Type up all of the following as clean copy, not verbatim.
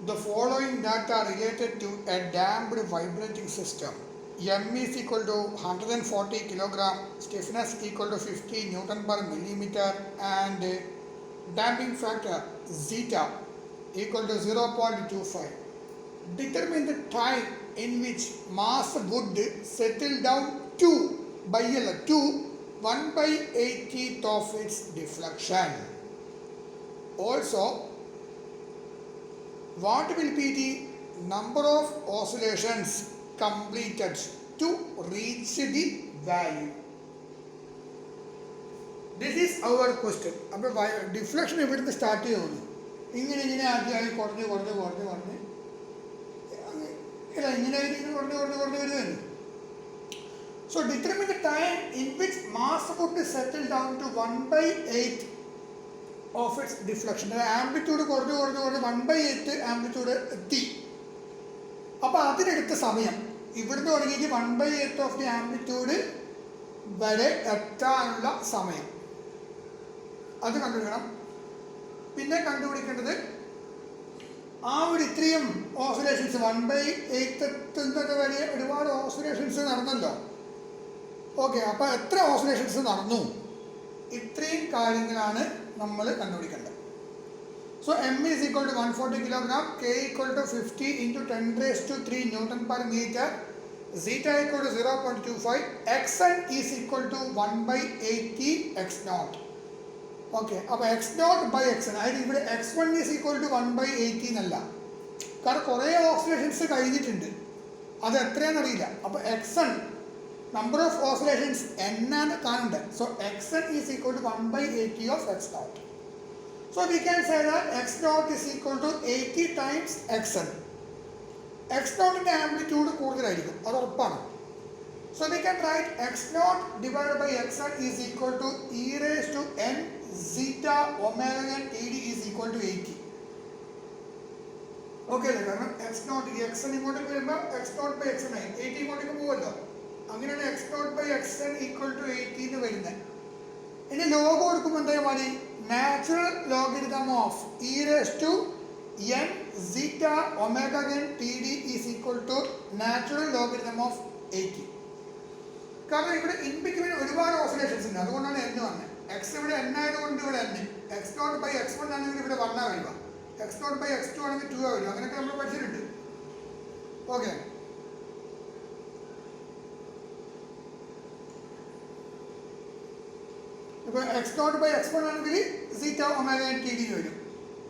The following data are related to a damped vibrating system. M is equal to 140 kilogram, stiffness equal to 50 Newton per millimeter, and damping factor zeta equal to 0.25. Determine the time in which mass would settle down to by L to 1 by 80th of its deflection. Also, what will be the number of oscillations completed to reach the value? This is our question. അപ്പോൾ deflection എവിടുന്ന് start ചെയ്യുന്നു? ഇങ്ങനെ ആദ്യമായി കുറഞ്ഞ് ഇല്ല ഇങ്ങനെ കുറഞ്ഞ് വരുന്നു. So determine the time in which mass would settle down to 1 by 8 of its deflection. Amplitude കുറഞ്ഞ് 1/8 ആംപ്ലിറ്റ്യൂഡ് എത്തി. അപ്പോൾ അതിനെടുത്ത സമയം ഇവിടുന്ന് തുടങ്ങിയിട്ട് 1/8 ഓഫ് ദി ആംപ്ലിറ്റ്യൂഡ് വരെ എത്താനുള്ള സമയം അത് കണ്ടുപിടിക്കണം. പിന്നെ കണ്ടുപിടിക്കേണ്ടത് ആ ഒരു ഇത്രയും ഓസിലേഷൻസ് 1/8 എത്തുന്നത് വരെ ഒരുപാട് ഓസിലേഷൻസ് നടന്നല്ലോ. ഓക്കെ, അപ്പോൾ എത്ര ഓസിലേഷൻസ് നടന്നു? ഇത്രയും കാര്യങ്ങളാണ് നമ്മൾ കണ്ടുപിടിക്കേണ്ടത്. So M is equal to 140 kilogram, K equal to 50 into 10⁻³ newton per metre, zeta equal to 0.25, X N is equal to 1/80 X nought. Okay, അപ്പോൾ X nought by X N, അതായത് ഇവിടെ x1 ഈസ് ഈക്വൽ ടു 1/80 എന്നല്ല, കാരണം കുറേ oscillations കഴിഞ്ഞിട്ടുണ്ട്, അത് എത്രയാണെന്നറിയില്ല. അപ്പോൾ X N number of oscillations n ആണ് കാണേണ്ടത്. So xn is equal to 1/80 of x naught. So we can say that x naught is equal to 80 times xn. x naught-ന്റെ amplitude കൂടുതലായിരിക്കും, അത് ഉറപ്പാണ്. So we can write x naught divided by xn is equal to e raised to n zeta omega n td is equal to 80. Okay അല്ലേ? കാരണം x naught xn ഇങ്ങോട്ടേക്ക് വരുമ്പോൾ x naught by xn ആയി 80 ഇങ്ങോട്ടേക്ക് പോകുമല്ലോ. അങ്ങനെയാണ് X nought by X N equal to 80 എന്ന് വരുന്നത്. ഇനി ലോഗ് കൊടുക്കുമ്പോൾ എന്തായാലും മതി, natural logarithm of E raise to N zeta omega N T D is equal to natural logarithm of 80. കാരണം ഇവിടെ ഇൻ ബിറ്റ്വീൻ ഒരുപാട് ഓസിലേഷൻസ് ഉണ്ട്, അതുകൊണ്ടാണ് എൻ വന്നത്. എക്സ് ഇവിടെ എൻ ആയതുകൊണ്ട് ഇവിടെ N, X nought by X one ആണെങ്കിൽ ഇവിടെ 1 ആ വരിക, X nought by X two ആണെങ്കിൽ 2 ആ വരിക. അങ്ങനെയൊക്കെ നമ്മൾ പഠിച്ചിട്ടുണ്ട്. ഓക്കെ, ഇപ്പോൾ X nought by X one ആണെങ്കിൽ zeta omega N T D വരും,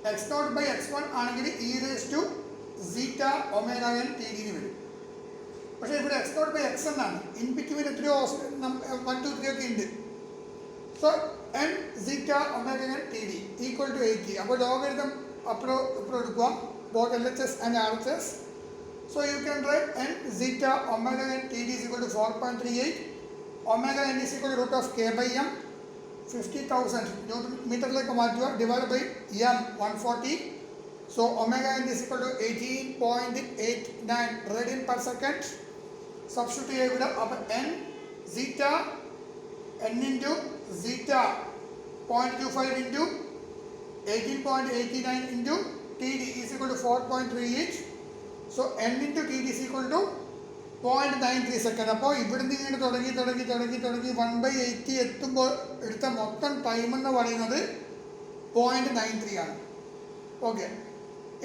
X nought by X one ആണെങ്കിൽ E raise to zeta omega N T D വരും. പക്ഷേ ഇവിടെ X nought by X N ആണ്, ഇൻ ബിറ്റ്വീൻ എത്രയോ 1 2 3 ഒക്കെ ഉണ്ട്. So n zeta omega N T d equal to 80. അപ്പോൾ ലോഗരിതം അപ്പുറം എടുക്കുക, both L H S and R H S. So you can write n zeta omega N T D is equal to 4.38, omega n is equal to root of k by m 50,000 newton മീറ്ററിലേക്ക് മാറ്റുക, divide by m 140. So omega n is equal to 18.89 radian per second. Substitute ചെയ്യുക ഇവിടെ. അപ്പോൾ N zeta n into zeta 0.25 into 18.89 into t D is equal to 4.38. So n into t D is equal to 0.93 second. അപ്പോൾ ഇവിടുന്ന് ഇങ്ങനെ തുടങ്ങി 1/80 എത്തുമ്പോൾ എടുത്ത മൊത്തം ടൈം എന്ന് പറയുന്നത് 0.93 ആണ്. ഓക്കെ,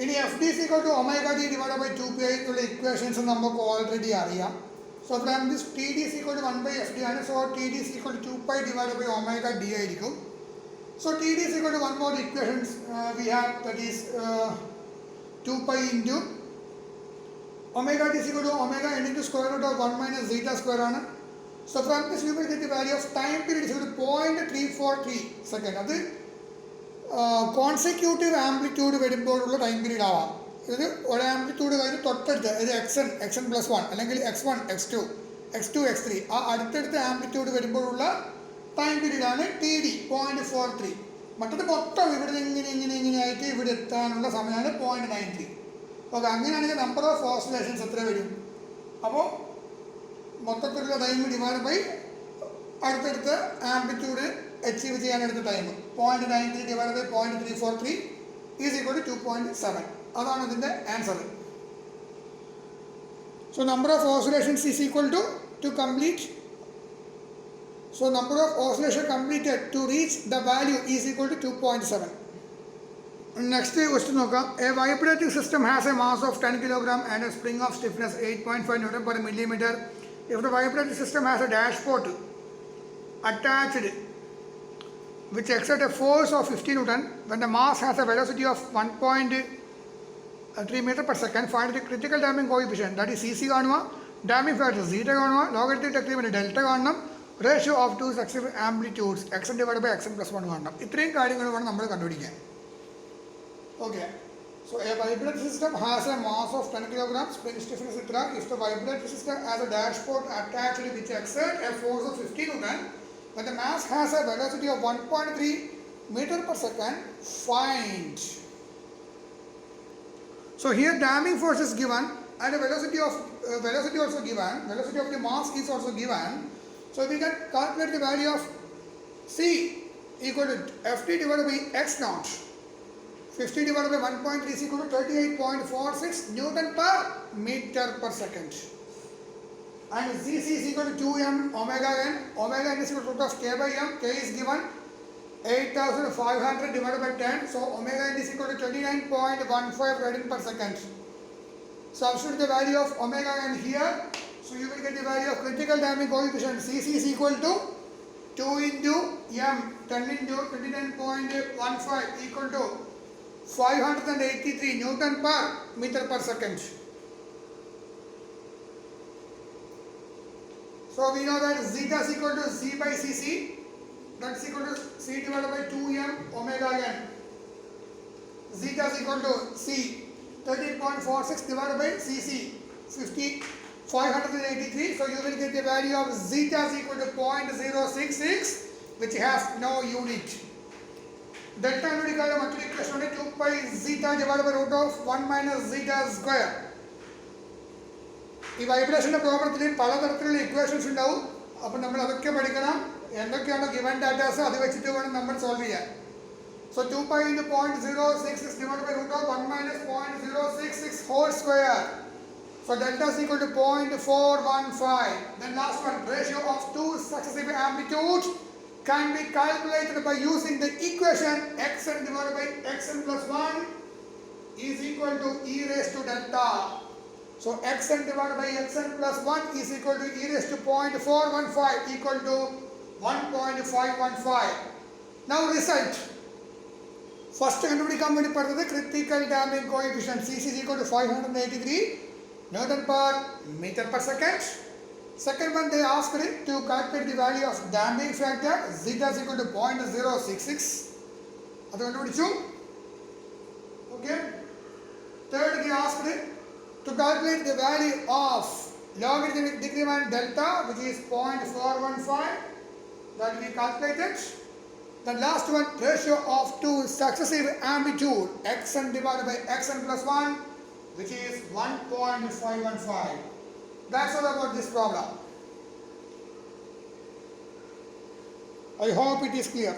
ഇനി f d equal to omega d divide by 2π എന്നുള്ള ഇക്വേഷൻസ് നമുക്ക് ഓൾറെഡി അറിയാം. So from this t d equal to 1/fd ആണ്. So t d equal to 2π divide by omega d ആയിരിക്കും. So t d equal to 1 more equations we have, that is 2π into omega d is equal to omega n into square root of 1 minus zeta square ആണ്. So from this we will get the value of time period is equal to 0.343 second. അത് consecutive amplitude വരുമ്പോഴുള്ള time period ആവാം. ഇത് ഒരു amplitude കഴിഞ്ഞ് തൊട്ടടുത്ത്, ഇത് X N plus 1 അല്ലെങ്കിൽ x1 x2 x2 x3 ആ അടുത്തടുത്ത ആംപ്ലിറ്റ്യൂഡ് വരുമ്പോഴുള്ള ടൈം പീരീഡാണ് ടി ഡി 0.43. മറ്റത് മൊത്തം ഇവിടെ ഇങ്ങനെ ആയിട്ട് ഇവിടെ എത്താനുള്ള സമയമാണ് 0.93. ഓക്കെ, അങ്ങനെയാണെങ്കിൽ നമ്പർ ഓഫ് ഓസിലേഷൻസ് എത്ര വരും? അപ്പോൾ മൊത്തത്തിലുള്ള ടൈം ഡിവൈഡ് ബൈ അടുത്തടുത്ത് ആംപ്ലിറ്റ്യൂഡ് അച്ചീവ് ചെയ്യാനെടുത്ത time 0.93 divide by 0.343 is equal to 2.7. അതാണ് ഇതിൻ്റെ answer. So number of oscillations is equal to complete. So number of oscillation completed to reach the value is equal to 2.7. Next question നോക്കാം. A vibrating system has a mass of 10 kg and a spring of stiffness 8.5 Newton per millimeter. If the vibrating system has a dashpot attached which exerts a force of 50 Newton when the mass has a velocity of 1.3 meter per second, find the critical damping coefficient, that is CC കാണുക, damping factor zeta കാണുക, logarithmic decrement delta കാണണം, ratio of two successive amplitudes xn divided by xn plus 1 കാണണം. ഇത്രയും കാര്യങ്ങൾ വേണം നമ്മൾ കണ്ടുപിടിക്കാൻ. Okay, so a vibrating system has a mass of 10 kg, spring stiffness etc. If the vibrating system has a dashpot attached which exerts a force of 50 Newton when the mass has a velocity of 1.3 meter per second, find. So here damping force is given and the velocity also given, velocity of the mass is also given. So we can calculate the value of C equal to Ft divided by x naught. 50 divided by 1.3 is equal to 38.46 Newton per meter per second. And Cc is equal to 2m omega n. Omega n is equal to root of k by m. K is given 8500 divided by 10. So omega n is equal to 29.15 radian per second. Substitute the value of omega n here. So you will get the value of critical damping coefficient. Cc is equal to 2 into m, 10 into 29.15 equal to 583 Newton per meter per second. So we know that zeta is equal to z by cc, that's equal to c divided by 2m omega n. Zeta is equal to c, 13.46 divided by cc, 583. So you will get the value of zeta is equal to 0.066, which has no unit. Delta കണ്ടുപിടിക്കാനുള്ള മറ്റൊരു equation ഉണ്ട്, 2 pi zeta divided by root of 1 minus zeta square. ഈ വൈബ്രേഷൻ്റെ പ്രോബ്ലത്തിൽ പലതരത്തിലുള്ള equations ഉണ്ടാവും. അപ്പോൾ നമ്മൾ അതൊക്കെ പഠിക്കണം. എന്തൊക്കെയാണോ ഗിവൻ ഡാറ്റാസ് അത് വെച്ചിട്ട് വേണം നമ്മൾ സോൾവ് ചെയ്യാൻ. So 2 pi into 0.066 divided by root of 1 minus 0.066 whole square. So delta is equal to 0.415. Then last one, ratio of two successive amplitudes can be calculated by using the equation xn divided by xn plus 1 is equal to e raised to delta. So xn divided by xn plus 1 is equal to e raised to 0.415 equal to 1.515. Now result. First കണ്ടുപിടിക്കാൻ വേണ്ടി പറഞ്ഞത് critical damping coefficient CC is equal to 583 Newton per meter per second. Second one, they asked to calculate the value of damping factor. Zeta is equal to 0.066. അത് കണ്ടുപിടിച്ചു. Okay. Third, they asked to calculate the value of logarithmic decrement delta, which is 0.415. That we calculated. The last one, ratio of two successive amplitude xn divided by xn plus 1, which is 1.515. That's all about this problem. I hope it is clear.